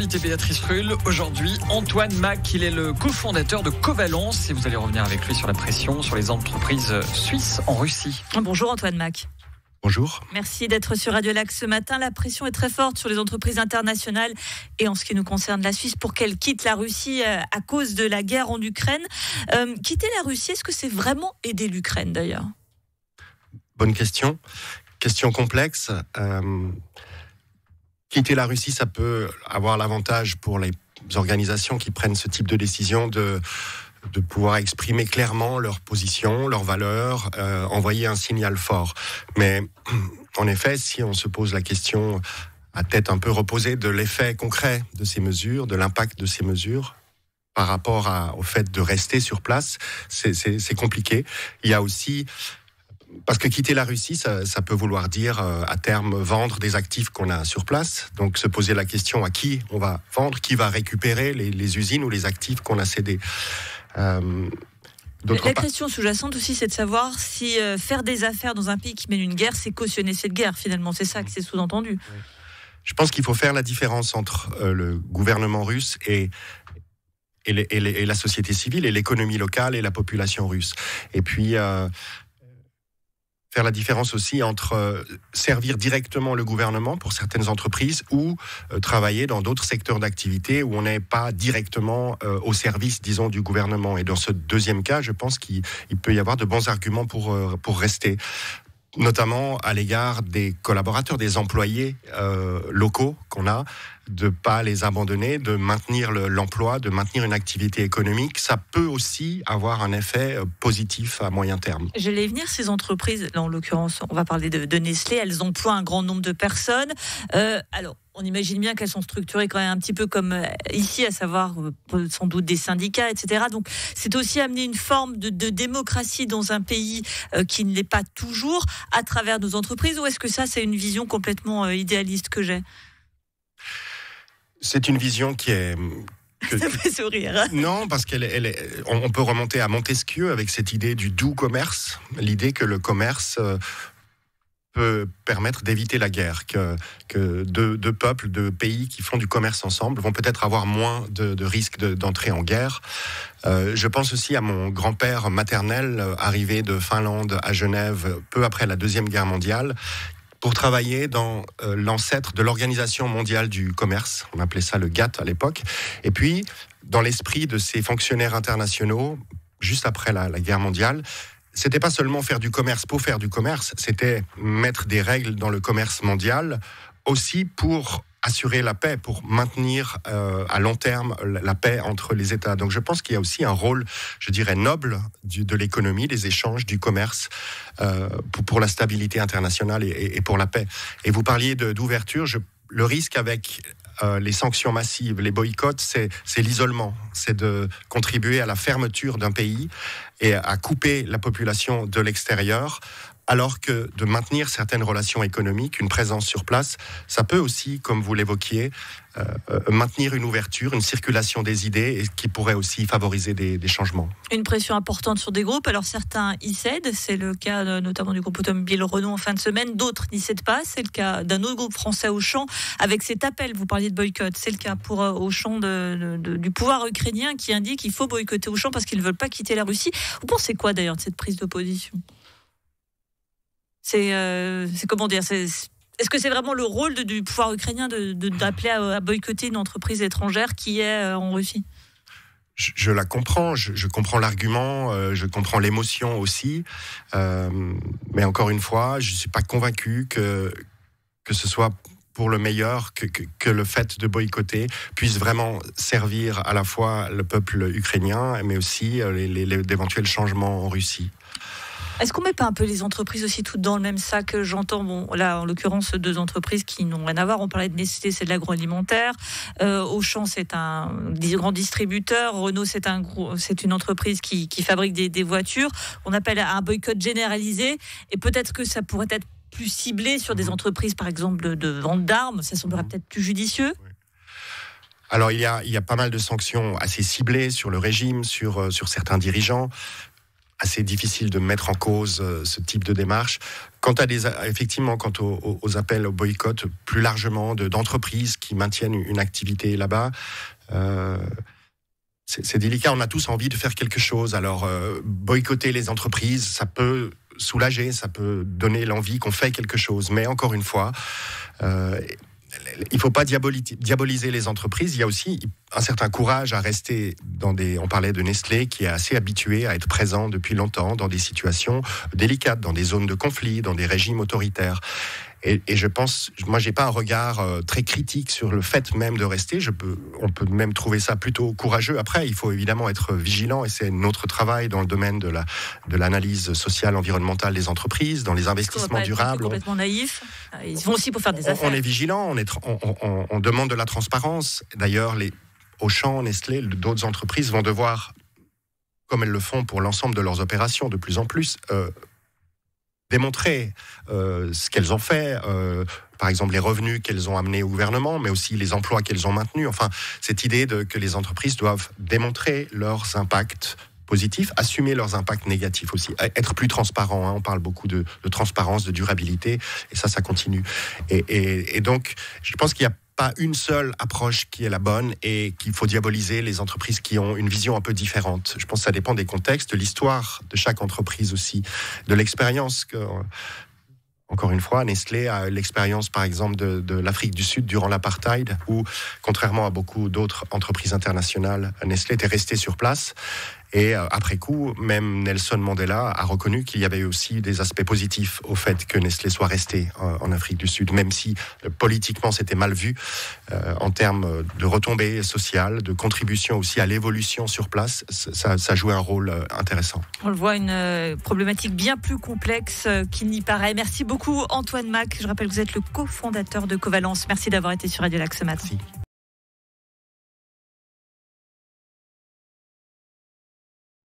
invité Béatrice Rulle. Aujourd'hui, Antoine Mac, il est le cofondateur de Covalence et vous allez revenir avec lui sur la pression sur les entreprises suisses en Russie. Bonjour Antoine Mac. Bonjour. Merci d'être sur Radio Lac ce matin. La pression est très forte sur les entreprises internationales et en ce qui nous concerne la Suisse pour qu'elle quitte la Russie à cause de la guerre en Ukraine. Quitter la Russie, est-ce que c'est vraiment aider l'Ukraine d'ailleurs ? Bonne question. Question complexe. Quitter la Russie, ça peut avoir l'avantage pour les organisations qui prennent ce type de décision de pouvoir exprimer clairement leur position, leurs valeurs, envoyer un signal fort. Mais en effet, si on se pose la question à tête un peu reposée de l'effet concret de ces mesures, de l'impact de ces mesures, par rapport au fait de rester sur place, c'est compliqué. Il y a aussi... Parce que quitter la Russie, ça peut vouloir dire à terme vendre des actifs qu'on a sur place. Donc se poser la question à qui on va vendre, qui va récupérer les usines ou les actifs qu'on a cédés. La question sous-jacente aussi, c'est de savoir si faire des affaires dans un pays qui mène une guerre, c'est cautionner cette guerre. Finalement, c'est ça que c'est sous-entendu. Je pense qu'il faut faire la différence entre le gouvernement russe et la société civile et l'économie locale et la population russe. Et puis... faire la différence aussi entre servir directement le gouvernement pour certaines entreprises ou travailler dans d'autres secteurs d'activité où on n'est pas directement au service, disons, du gouvernement. Et dans ce deuxième cas, je pense qu'il peut y avoir de bons arguments pour rester, notamment à l'égard des collaborateurs, des employés locaux qu'on a, de pas les abandonner, de maintenir l'emploi, de maintenir une activité économique. Ça peut aussi avoir un effet positif à moyen terme. J'allais venir, ces entreprises, là en l'occurrence, on va parler de Nestlé, elles emploient un grand nombre de personnes. Alors, on imagine bien qu'elles sont structurées quand même un petit peu comme ici, à savoir sans doute des syndicats, etc. Donc, c'est aussi amener une forme de démocratie dans un pays qui ne l'est pas toujours à travers nos entreprises, ou est-ce que ça, c'est une vision complètement idéaliste que j'ai ? C'est une vision qui est... Ça fait sourire. Non, parce on peut remonter à Montesquieu avec cette idée du doux commerce, l'idée que le commerce peut permettre d'éviter la guerre, que deux peuples, deux pays qui font du commerce ensemble vont peut-être avoir moins de risques d'entrer en guerre. Je pense aussi à mon grand-père maternel, arrivé de Finlande à Genève peu après la Deuxième Guerre mondiale, pour travailler dans l'ancêtre de l'Organisation mondiale du commerce. On appelait ça le GATT à l'époque. Et puis, dans l'esprit de ces fonctionnaires internationaux, juste après la guerre mondiale, c'était pas seulement faire du commerce pour faire du commerce, c'était mettre des règles dans le commerce mondial, aussi pour assurer la paix, pour maintenir à long terme la paix entre les États. Donc je pense qu'il y a aussi un rôle, je dirais, noble de l'économie, des échanges, du commerce, pour la stabilité internationale et pour la paix. Et vous parliez d'ouverture, le risque avec les sanctions massives, les boycotts, c'est l'isolement, c'est de contribuer à la fermeture d'un pays et à couper la population de l'extérieur, alors que de maintenir certaines relations économiques, une présence sur place, ça peut aussi, comme vous l'évoquiez, maintenir une ouverture, une circulation des idées et qui pourrait aussi favoriser des changements. Une pression importante sur des groupes. Alors certains y cèdent, c'est le cas notamment du groupe automobile Renault en fin de semaine. D'autres n'y cèdent pas. C'est le cas d'un autre groupe français, Auchan, avec cet appel. Vous parliez de boycott. C'est le cas pour Auchan du pouvoir ukrainien qui indique qu'il faut boycotter Auchan parce qu'ils ne veulent pas quitter la Russie. Vous pensez quoi d'ailleurs de cette prise de position ? C'est comment dire, est-ce que c'est vraiment le rôle du pouvoir ukrainien d'appeler à boycotter une entreprise étrangère qui est en Russie ? Je la comprends, je comprends l'argument, je comprends l'émotion aussi, mais encore une fois, je ne suis pas convaincu que ce soit pour le meilleur, que le fait de boycotter puisse vraiment servir à la fois le peuple ukrainien, mais aussi d'éventuels changements en Russie. Est-ce qu'on ne met pas un peu les entreprises aussi toutes dans le même sac ? J'entends, là, en l'occurrence, deux entreprises qui n'ont rien à voir. On parlait de Nestlé, c'est de l'agroalimentaire. Auchan, c'est un grand distributeur. Renault, c'est une entreprise qui fabrique des voitures. On appelle à un boycott généralisé. Et peut-être que ça pourrait être plus ciblé sur des entreprises, par exemple, de vente d'armes. Ça semblerait peut-être plus judicieux. Alors, il y a pas mal de sanctions assez ciblées sur le régime, sur certains dirigeants. Assez difficile de mettre en cause ce type de démarche. Effectivement, quant aux appels au boycott plus largement d'entreprises qui maintiennent une activité là-bas, c'est délicat. On a tous envie de faire quelque chose. Alors, boycotter les entreprises, ça peut soulager, ça peut donner l'envie qu'on fait quelque chose. Mais encore une fois, il ne faut pas diaboliser les entreprises. Il y a aussi un certain courage à rester on parlait de Nestlé, qui est assez habitué à être présent depuis longtemps dans des situations délicates, dans des zones de conflit, dans des régimes autoritaires. Et je pense, moi, j'ai pas un regard très critique sur le fait même de rester. On peut même trouver ça plutôt courageux. Après, il faut évidemment être vigilant, et c'est notre travail dans le domaine de l'analyse sociale, environnementale des entreprises, dans les investissements durables. Complètement naïf. Ils vont aussi pour faire des affaires. On est vigilant, on demande de la transparence. D'ailleurs, Auchan, Nestlé, d'autres entreprises vont devoir, comme elles le font pour l'ensemble de leurs opérations, de plus en plus, démontrer ce qu'elles ont fait, par exemple les revenus qu'elles ont amenés au gouvernement, mais aussi les emplois qu'elles ont maintenus. Enfin, cette idée que les entreprises doivent démontrer leurs impacts positifs, assumer leurs impacts négatifs aussi, être plus transparent. On parle beaucoup de transparence, de durabilité, et ça continue. Et donc, je pense qu'il y a pas une seule approche qui est la bonne et qu'il faut diaboliser les entreprises qui ont une vision un peu différente. Je pense que ça dépend des contextes, de l'histoire de chaque entreprise aussi, de l'expérience que... Encore une fois, Nestlé a l'expérience, par exemple, de l'Afrique du Sud durant l'apartheid, où, contrairement à beaucoup d'autres entreprises internationales, Nestlé était resté sur place. Et après coup, même Nelson Mandela a reconnu qu'il y avait aussi des aspects positifs au fait que Nestlé soit resté en Afrique du Sud, même si politiquement c'était mal vu en termes de retombées sociales, de contribution aussi à l'évolution sur place. Ça jouait un rôle intéressant. On le voit, une problématique bien plus complexe qu'il n'y paraît. Merci beaucoup Antoine Mac. Je rappelle que vous êtes le cofondateur de Covalence. Merci d'avoir été sur Radio Lac ce matin. Merci.